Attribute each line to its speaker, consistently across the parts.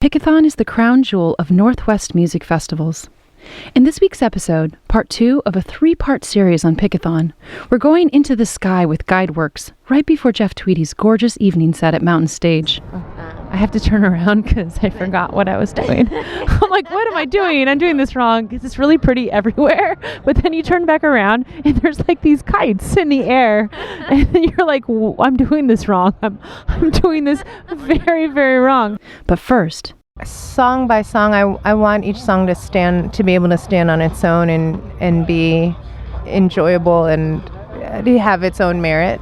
Speaker 1: Pickathon is the crown jewel of Northwest music festivals. In this week's episode, part 2 of a 3-part series on Pickathon, we're going into the sky with Guildworks right before Jeff Tweedy's gorgeous evening set at Mountain Stage.
Speaker 2: I have to turn around because I forgot what I was doing. I'm like, what am I doing? I'm doing this wrong because it's really pretty everywhere. But then you turn back around and there's like these kites in the air. And you're like, I'm doing this wrong. I'm doing this very, very wrong.
Speaker 1: But first,
Speaker 3: song by song, I want each song to be able to stand on its own and be enjoyable and have its own merit.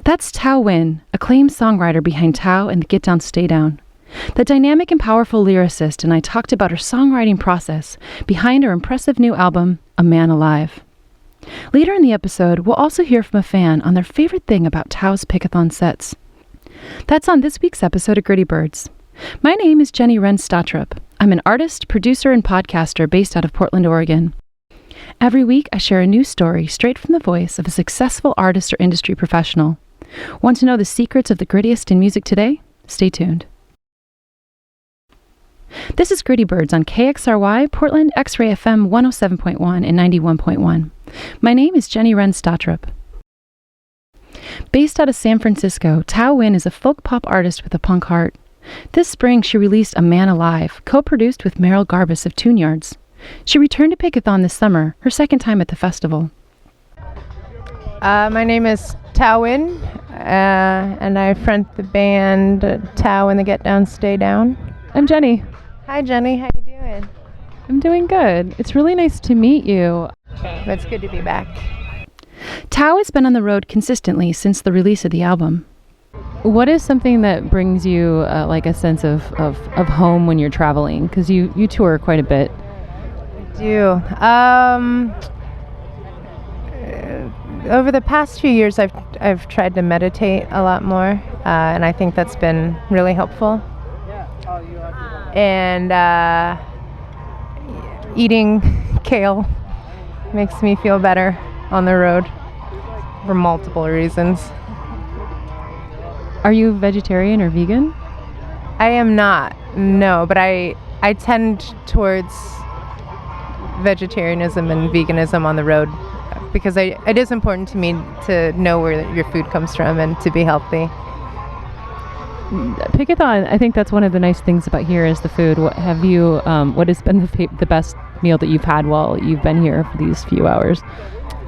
Speaker 1: That's Thao Nguyen, acclaimed songwriter behind Thao and the Get Down, Stay Down. The dynamic and powerful lyricist and I talked about her songwriting process behind her impressive new album, A Man Alive. Later in the episode, we'll also hear from a fan on their favorite thing about Thao's Pickathon sets. That's on this week's episode of Gritty Birds. My name is Jeni Wren Stottrup. I'm an artist, producer, and podcaster based out of Portland, Oregon. Every week, I share a new story straight from the voice of a successful artist or industry professional. Want to know the secrets of the grittiest in music today? Stay tuned. This is Gritty Birds on KXRY, Portland, X-Ray FM 107.1 and 91.1. My name is Jeni Wren Stottrup. Based out of San Francisco, Thao Nguyen is a folk pop artist with a punk heart. This spring, she released A Man Alive, co-produced with Meryl Garbus of Tune Yards. She returned to Pickathon this summer, her second time at the festival.
Speaker 3: My name is Thao Nguyen, and I front the band Thao and the Get Down, Stay Down.
Speaker 2: I'm Jeni.
Speaker 3: Hi, Jeni. How you doing?
Speaker 2: I'm doing good. It's really nice to meet you.
Speaker 3: It's good to be back.
Speaker 1: Thao has been on the road consistently since the release of the album.
Speaker 2: What is something that brings you like a sense of home when you're traveling? Because you tour quite a bit.
Speaker 3: Over the past few years, I've tried to meditate a lot more, and I think that's been really helpful. And eating kale makes me feel better on the road for multiple reasons.
Speaker 2: Are you vegetarian or vegan?
Speaker 3: I am not, no, but I tend towards vegetarianism and veganism on the road because it is important to me to know where your food comes from and to be healthy.
Speaker 2: Pickathon, I think that's one of the nice things about here is the food. What has been the best meal that you've had while you've been here for these few hours?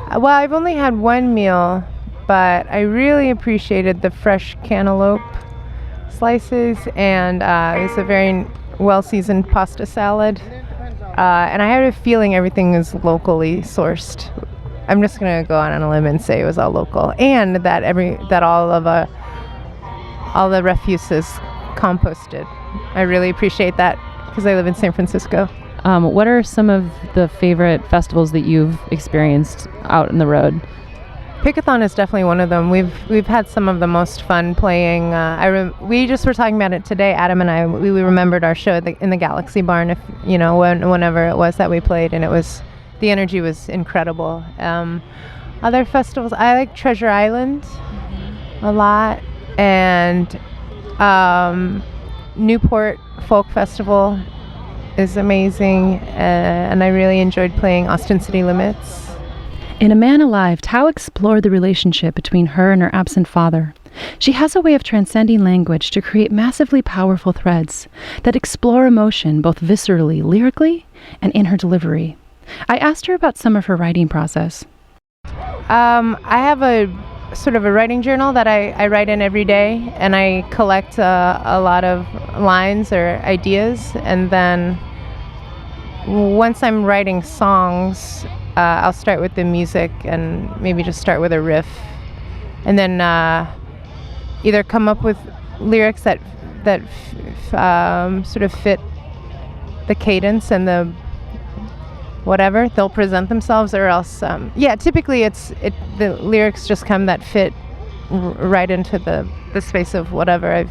Speaker 3: Well, I've only had one meal, but I really appreciated the fresh cantaloupe slices and it's a very well-seasoned pasta salad. And I had a feeling everything is locally sourced. I'm just going to go on a limb and say it was all local, and that all the refuse is composted. I really appreciate that because I live in San Francisco.
Speaker 2: What are some of the favorite festivals that you've experienced out on the road?
Speaker 3: Pickathon is definitely one of them. We've had some of the most fun playing. We just were talking about it today. Adam and I we remembered our show in the Galaxy Barn. Whenever it was that we played, and the energy was incredible. Other festivals, I like Treasure Island a lot, and Newport Folk Festival is amazing, and I really enjoyed playing Austin City Limits.
Speaker 1: In A Man Alive, Thao explored the relationship between her and her absent father. She has a way of transcending language to create massively powerful threads that explore emotion both viscerally, lyrically, and in her delivery. I asked her about some of her writing process.
Speaker 3: I have a sort of a writing journal that I write in every day, and I collect a lot of lines or ideas, and then once I'm writing songs, I'll start with the music and maybe just start with a riff, and then either come up with lyrics that sort of fit the cadence and the whatever they'll present themselves, or else typically the lyrics just come that fit right into the space of whatever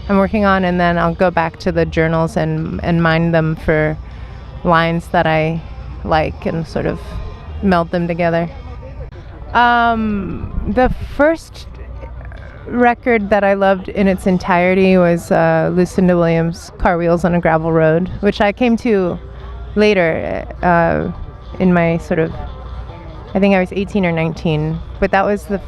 Speaker 3: I'm working on, and then I'll go back to the journals and mine them for lines that I like and sort of meld them together. The first record that I loved in its entirety was Lucinda Williams' Car Wheels on a Gravel Road, which I came to later in my sort of, I think I was 18 or 19, but that was the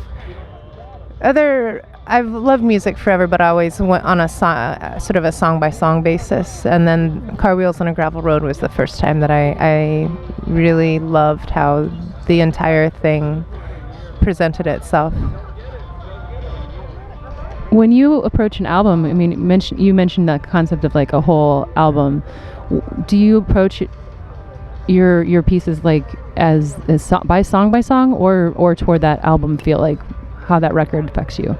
Speaker 3: other. I've loved music forever, but I always went on a sort of a song-by-song basis, and then Car Wheels on a Gravel Road was the first time that I really loved how the entire thing presented itself.
Speaker 2: When you approach an album, I mean, you mentioned that concept of like a whole album. Do you approach your pieces like as by song, or toward that album feel, like how that record affects you?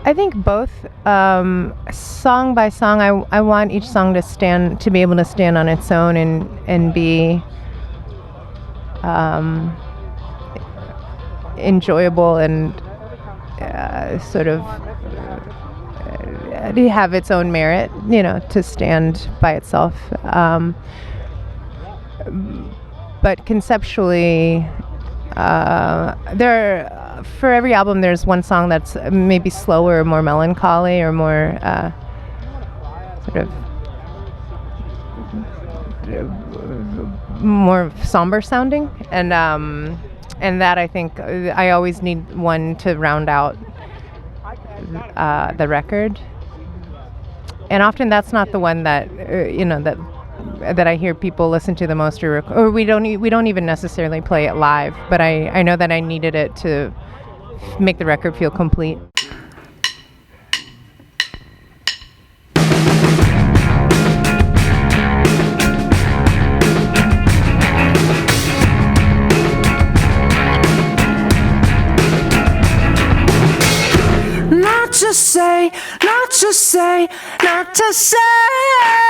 Speaker 3: I think both. Song by song, I want each song to be able to stand on its own and be enjoyable and sort of have its own merit, to stand by itself. But conceptually, for every album, there's one song that's maybe slower or more melancholy or more sort of more somber sounding, and that I think I always need one to round out the record. And often that's not the one that that I hear people listen to the most, or we don't even necessarily play it live. But I know that I needed it to make the record feel complete.
Speaker 4: Not to say I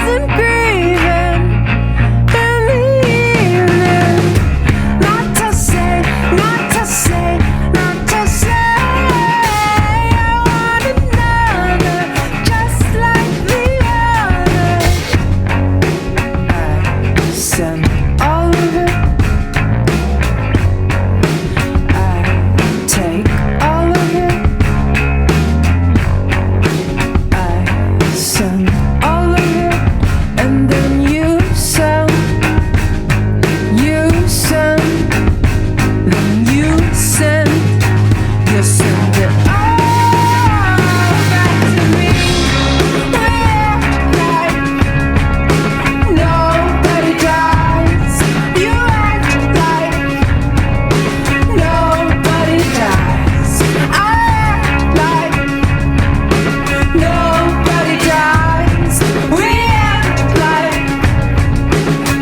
Speaker 4: wasn't grieving in the evening. Not to say I want another just like the other. I send all of it. I take all of it. Send all of it, and then you send, then you send it all back to me. We act like nobody dies. You act like nobody dies. I act like nobody dies. We act like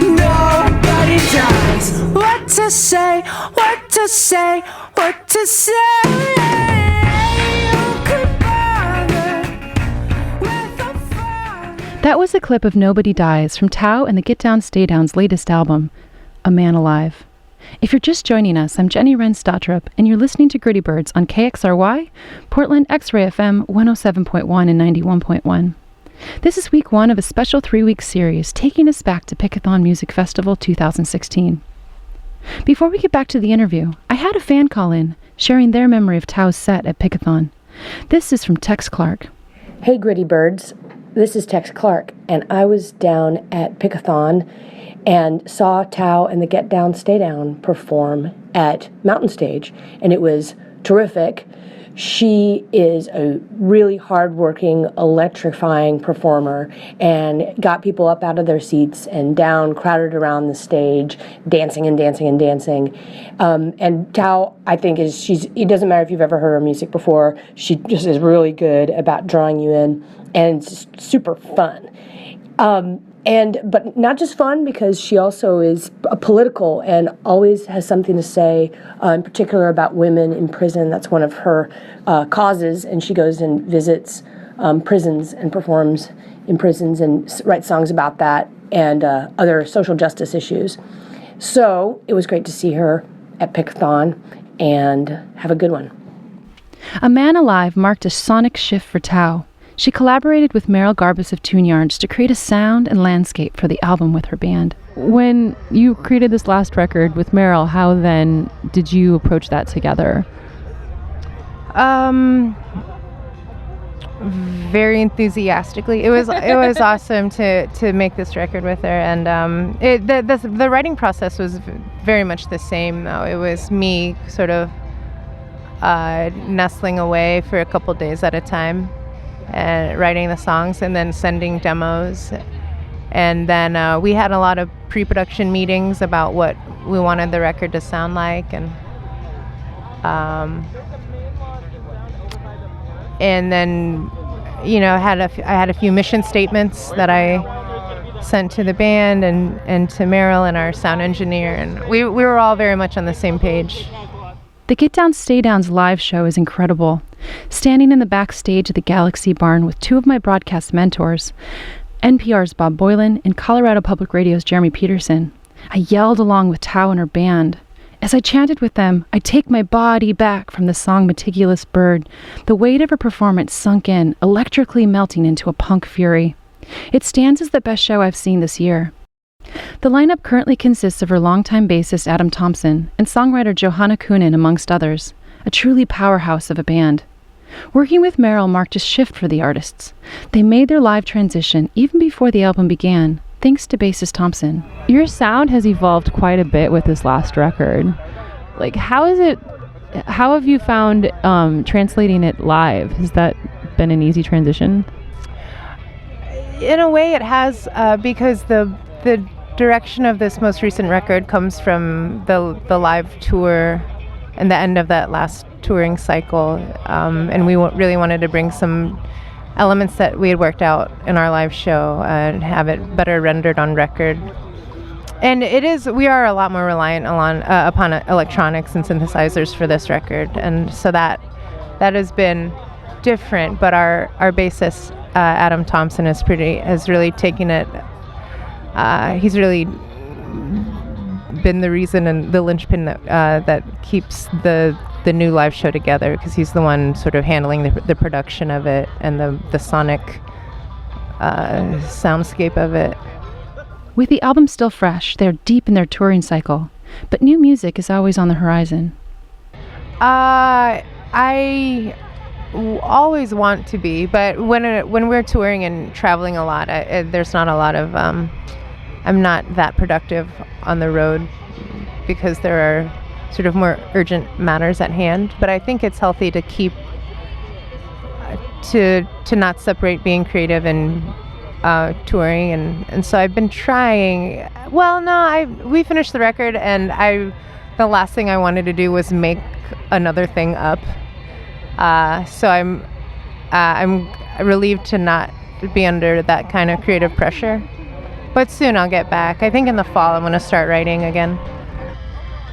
Speaker 4: nobody dies. What to say? Who could bother with a father?
Speaker 1: That was a clip of Nobody Dies from Thao and the Get Down Stay Down's latest album, A Man Alive. If you're just joining us, I'm Jeni Wren Stottrup, and you're listening to Gritty Birds on KXRY, Portland X-Ray FM 107.1 and 91.1. This is week 1 of a special 3-week series taking us back to Pickathon Music Festival 2016. Before we get back to the interview, I had a fan call in, sharing their memory of Thao's set at Pickathon. This is from Tex Clark.
Speaker 5: Hey Gritty Birds, this is Tex Clark, and I was down at Pickathon and saw Thao and the Get Down Stay Down perform at Mountain Stage, and it was terrific. She is a really hardworking, electrifying performer and got people up out of their seats and down, crowded around the stage, dancing and dancing and dancing. And Thao, I think, it doesn't matter if you've ever heard her music before, she just is really good about drawing you in, and it's just super fun. But not just fun, because she also is political and always has something to say, in particular about women in prison. That's one of her causes, and she goes and visits prisons and performs in prisons and writes songs about that and other social justice issues. So it was great to see her at Pickathon, and have a good one.
Speaker 1: A Man Alive marked a sonic shift for Thao. She collaborated with Meryl Garbus of Tune Yards to create a sound and landscape for the album with her band.
Speaker 2: When you created this last record with Meryl, how then did you approach that together?
Speaker 3: Very enthusiastically. It was awesome to make this record with her, and the writing process was very much the same though. It was me sort of nestling away for a couple days at a time and writing the songs and then sending demos, and then we had a lot of pre-production meetings about what we wanted the record to sound like, and then, you know, I had a few mission statements that I sent to the band and to Meryl and our sound engineer, and we were all very much on the same page.
Speaker 1: The Get Down Stay Down's live show is incredible. Standing in the backstage at the Galaxy Barn with two of my broadcast mentors, NPR's Bob Boylan and Colorado Public Radio's Jeremy Peterson, I yelled along with Thao and her band. As I chanted with them, I take my body back from the song Meticulous Bird. The weight of her performance sunk in, electrically melting into a punk fury. It stands as the best show I've seen this year. The lineup currently consists of her longtime bassist Adam Thompson and songwriter Johanna Kunin, amongst others, a truly powerhouse of a band. Working with Meryl marked a shift for the artists. They made their live transition even before the album began, thanks to bassist Thompson.
Speaker 2: Your sound has evolved quite a bit with this last record. Like, how have you found translating it live? Has that been an easy transition?
Speaker 3: In a way it has, because the direction of this most recent record comes from the live tour and the end of that last touring cycle, and we really wanted to bring some elements that we had worked out in our live show and have it better rendered on record. And we are a lot more reliant upon electronics and synthesizers for this record, and so that has been different. But our bassist Adam Thompson has really taken it. He's really been the reason and the linchpin that keeps the new live show together, because he's the one sort of handling the production of it and the sonic soundscape of it.
Speaker 1: With the album still fresh, they're deep in their touring cycle, but new music is always on the horizon.
Speaker 3: I always want to be, but when we're touring and traveling a lot, there's not a lot of. I'm not that productive on the road because there are sort of more urgent matters at hand. But I think it's healthy to keep to not separate being creative and touring, and so I've been trying. Well, no, we finished the record, and the last thing I wanted to do was make another thing up. So I'm relieved to not be under that kind of creative pressure. But soon I'll get back. I think in the fall I'm going to start writing again.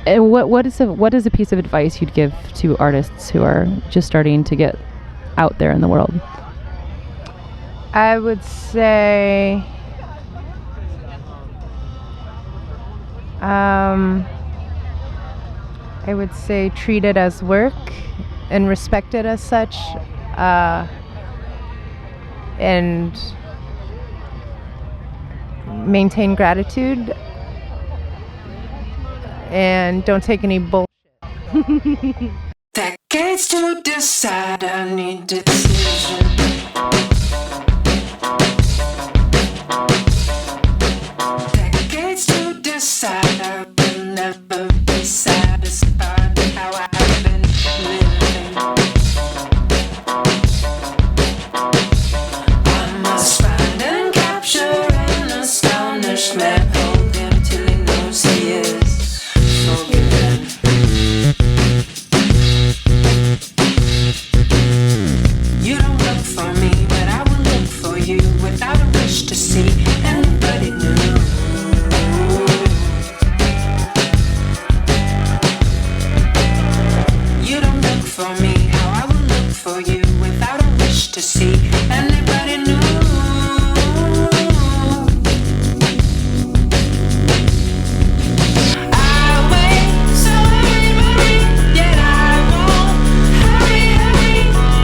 Speaker 2: What is a piece of advice you'd give to artists who are just starting to get out there in the world?
Speaker 3: I would say treat it as work and respect it as such, and maintain gratitude, and don't take any bullshit.
Speaker 4: Decades to decide, I need a decision. Decades to decide, I will never be satisfied with how I've been living. I must find and capture an astonished man, hold him till he knows he is forgiven. You don't look for me, but I will look for you without a wish to see anybody new. You don't look for me, how I will look for you without a wish to see anybody new.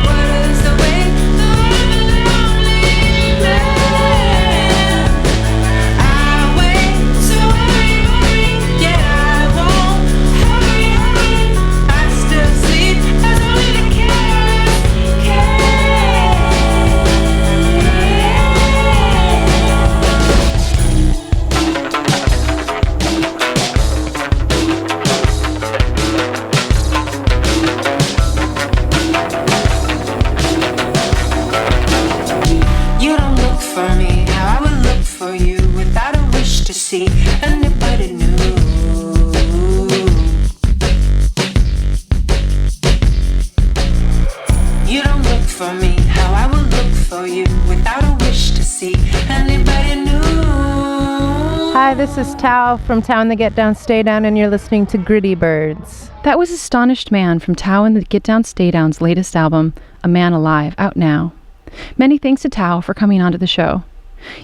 Speaker 4: What is the way the lonely man? for me, how I would look for you without a wish to see anybody new. You don't look for me, how I will look for you without a wish to see anybody new.
Speaker 3: Hi, this is Thao from Thao and the Get Down, Stay Down, and you're listening to Gritty Birds.
Speaker 1: That was Astonished Man from Thao and the Get Down Stay Down's latest album, A Man Alive, out now. Many thanks to Thao for coming onto the show.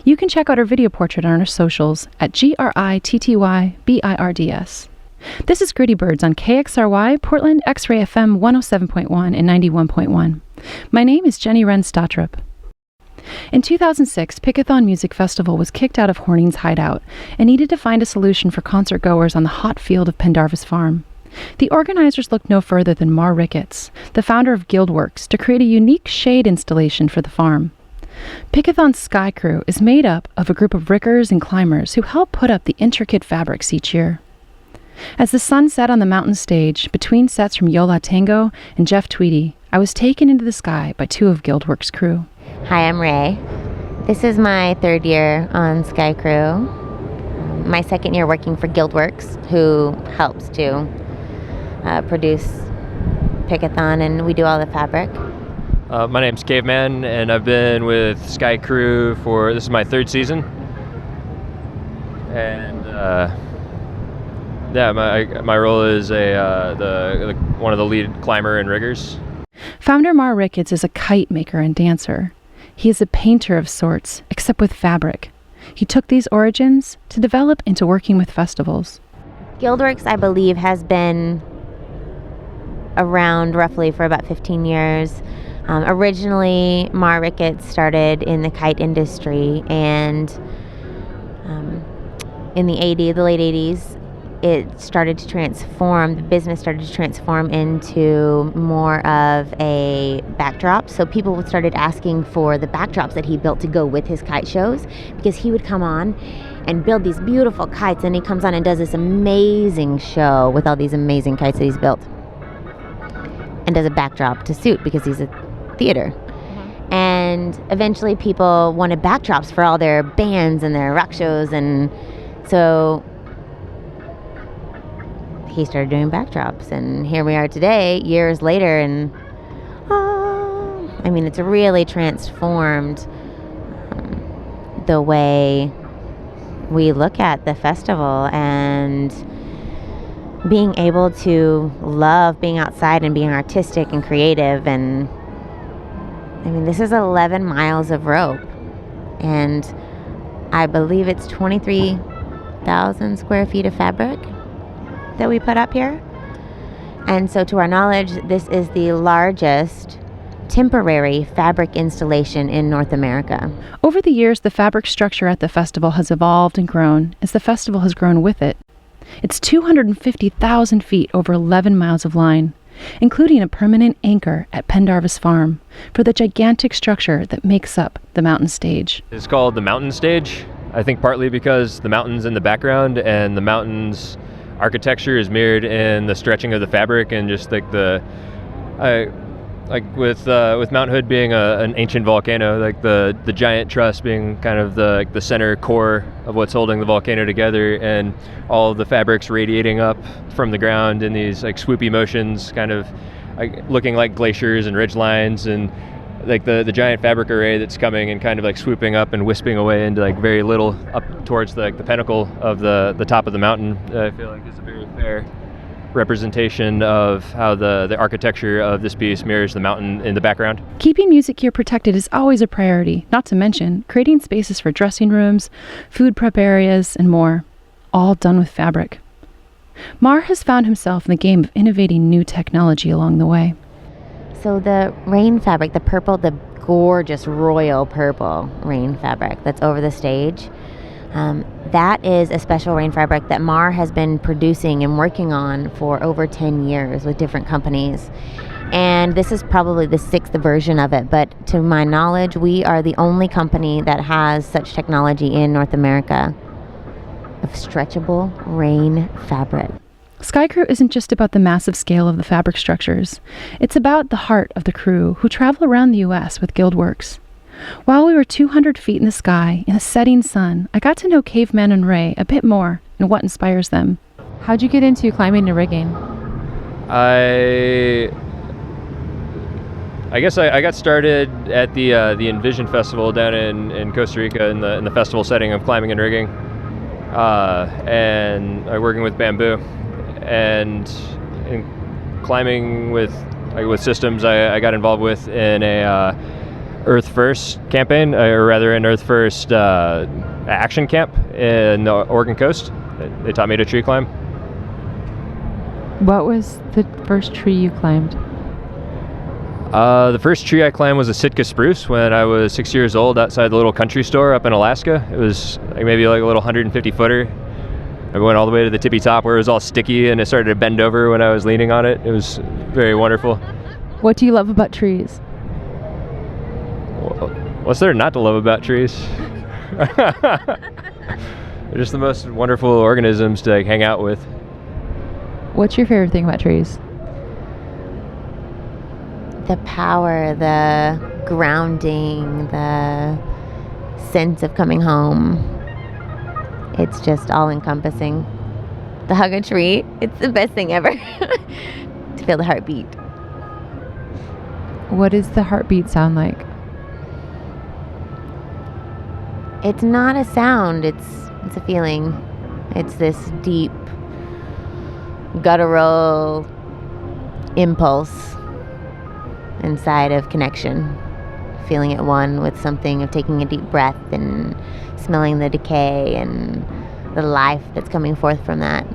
Speaker 1: You can check out her video portrait on our socials at GRITTYBIRDS. This is Gritty Birds on KXRY, Portland, X-Ray FM 107.1 and 91.1. My name is Jeni Wren Stottrup. In 2006, Pickathon Music Festival was kicked out of Horning's hideout and needed to find a solution for concert goers on the hot field of Pendarvis Farm. The organizers looked no further than Mar Ricketts, the founder of Guildworks, to create a unique shade installation for the farm. Pickathon's Sky Crew is made up of a group of rickers and climbers who help put up the intricate fabrics each year. As the sun set on the mountain stage, between sets from Yola Tengo and Jeff Tweedy, I was taken into the sky by two of Guildworks' crew.
Speaker 6: Hi, I'm Ray. This is my third year on Sky Crew. My second year working for Guildworks, who helps to produce Pickathon, and we do all the fabric.
Speaker 7: My name's Caveman, and I've been with Sky Crew this is my third season. And my role is one of the lead climber and riggers.
Speaker 1: Founder Mar Ricketts is a kite maker and dancer. He is a painter of sorts, except with fabric. He took these origins to develop into working with festivals.
Speaker 6: Guildworks, I believe, has been around roughly for about 15 years. Originally, Mar Ricketts started in the kite industry, and in the late 80s, the business started to transform into more of a backdrop. So people started asking for the backdrops that he built to go with his kite shows, because he would come on and build these beautiful kites, and he comes on and does this amazing show with all these amazing kites that he's built, and does a backdrop to suit because he's a theater. And eventually people wanted backdrops for all their bands and their rock shows, and so he started doing backdrops, and here we are today, years later, and it's really transformed the way we look at the festival, and being able to love being outside and being artistic and creative. And this is 11 miles of rope, and I believe it's 23,000 square feet of fabric that we put up here. And so, to our knowledge, this is the largest temporary fabric installation in North America.
Speaker 1: Over the years, the fabric structure at the festival has evolved and grown as the festival has grown with it. It's 250,000 feet over 11 miles of line, including a permanent anchor at Pendarvis Farm for the gigantic structure that makes up the mountain stage.
Speaker 7: It's called the mountain stage, I think partly because the mountain's in the background, and the mountain's architecture is mirrored in the stretching of the fabric, and just like with Mount Hood being an ancient volcano, like the giant truss being kind of the center core of what's holding the volcano together, and all of the fabrics radiating up from the ground in these like swoopy motions, kind of looking like glaciers and ridge lines, and like the giant fabric array that's coming and kind of like swooping up and wisping away into like very little up towards the pinnacle of the top of the mountain. I feel like is a very fair representation of how the architecture of this piece mirrors the mountain in the background.
Speaker 1: Keeping music gear protected is always a priority, not to mention creating spaces for dressing rooms, food prep areas, and more, all done with fabric. Mar has found himself in the game of innovating new technology along the way.
Speaker 6: So the rain fabric, the purple, the gorgeous royal purple rain fabric that's over the stage, that is a special rain fabric that Mar has been producing and working on for over 10 years with different companies. And this is probably the 6th version of it, but to my knowledge, we are the only company that has such technology in North America of stretchable rain fabric.
Speaker 1: Sky Crew isn't just about the massive scale of the fabric structures. It's about the heart of the crew who travel around the U.S. with Guildworks. While we were 200 feet in the sky in a setting sun, I got to know Caveman and Ray a bit more and what inspires them.
Speaker 2: How'd you get into climbing and rigging?
Speaker 7: I guess I got started at the Envision Festival down in Costa Rica in the festival setting of climbing and rigging, and working with bamboo, and in climbing with systems I got involved with in a Earth First campaign, or rather an Earth First action camp in the Oregon coast. They taught me to tree climb.
Speaker 2: What was the first tree you climbed?
Speaker 7: The first tree I climbed was a Sitka spruce when I was 6 years old outside the little country store up in Alaska. It was maybe like a little 150 footer. I went all the way to the tippy top where it was all sticky and it started to bend over when I was leaning on it. It was very wonderful.
Speaker 2: What do you love about trees?
Speaker 7: What's there not to love about trees? They're just the most wonderful organisms to hang out with.
Speaker 2: What's your favorite thing about trees?
Speaker 6: The power, the grounding, the sense of coming home. It's just all encompassing. To hug a tree, it's the best thing ever. To feel the heartbeat.
Speaker 2: What does the heartbeat sound like?
Speaker 6: It's not a sound, it's a feeling. It's this deep, guttural impulse inside of connection, feeling at one with something, of taking a deep breath and smelling the decay and the life that's coming forth from that,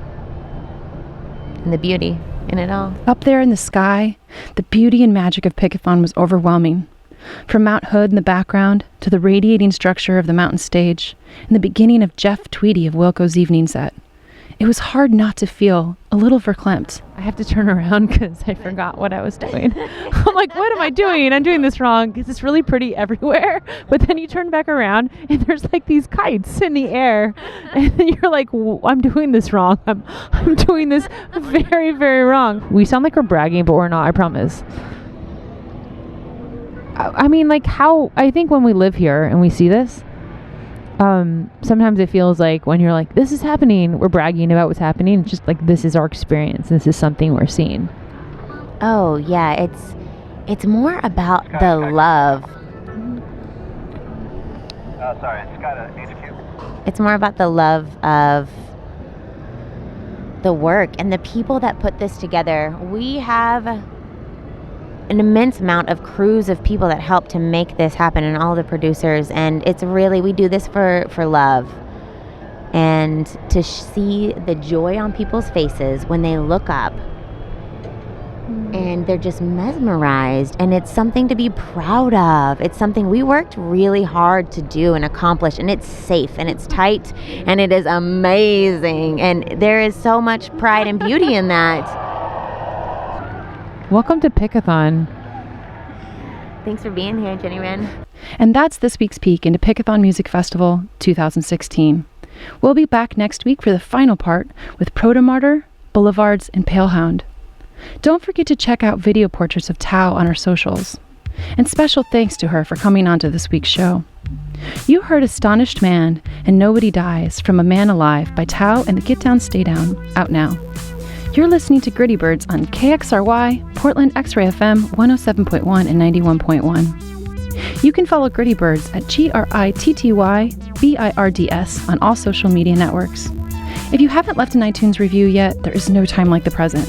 Speaker 6: and the beauty in it all.
Speaker 1: Up there in the sky, the beauty and magic of Pickathon was overwhelming. From Mount Hood in the background to the radiating structure of the mountain stage and the beginning of Jeff Tweedy of Wilco's evening set. It was hard not to feel a little verklempt.
Speaker 2: I have to turn around because I forgot what I was doing. I'm like, what am I doing? I'm doing this wrong because it's really pretty everywhere. But then you turn back around and there's like these kites in the air. And then you're like, I'm doing this wrong. I'm doing this very, very wrong. We sound like we're bragging, but we're not, I promise. I mean, like how, I think when we live here and we see this, sometimes it feels like when you're like, this is happening, we're bragging about what's happening. It's just like, this is our experience. This is something we're seeing.
Speaker 6: Oh yeah, it's more about the love.
Speaker 8: Sorry, it's got a HQ.
Speaker 6: It's more about the love of the work and the people that put this together. We have an immense amount of crews of people that help to make this happen, and all the producers, and it's really, we do this for love, and to see the joy on people's faces when they look up and they're just mesmerized, and it's something to be proud of. It's something we worked really hard to do and accomplish, and it's safe and it's tight and it is amazing, and there is so much pride and beauty in that.
Speaker 2: Welcome to Pickathon.
Speaker 6: Thanks for being here, Jeni Wren.
Speaker 1: And that's this week's peek into Pickathon Music Festival 2016. We'll be back next week for the final part with Proto-Martyr, Boulevards, and Palehound. Don't forget to check out video portraits of Thao on our socials. And special thanks to her for coming on to this week's show. You heard Astonished Man and Nobody Dies from A Man Alive by Thao and the Get Down Stay Down, out now. You're listening to Gritty Birds on KXRY, Portland X-Ray FM 107.1 and 91.1. You can follow Gritty Birds at GRITTYBIRDS on all social media networks. If you haven't left an iTunes review yet, there is no time like the present.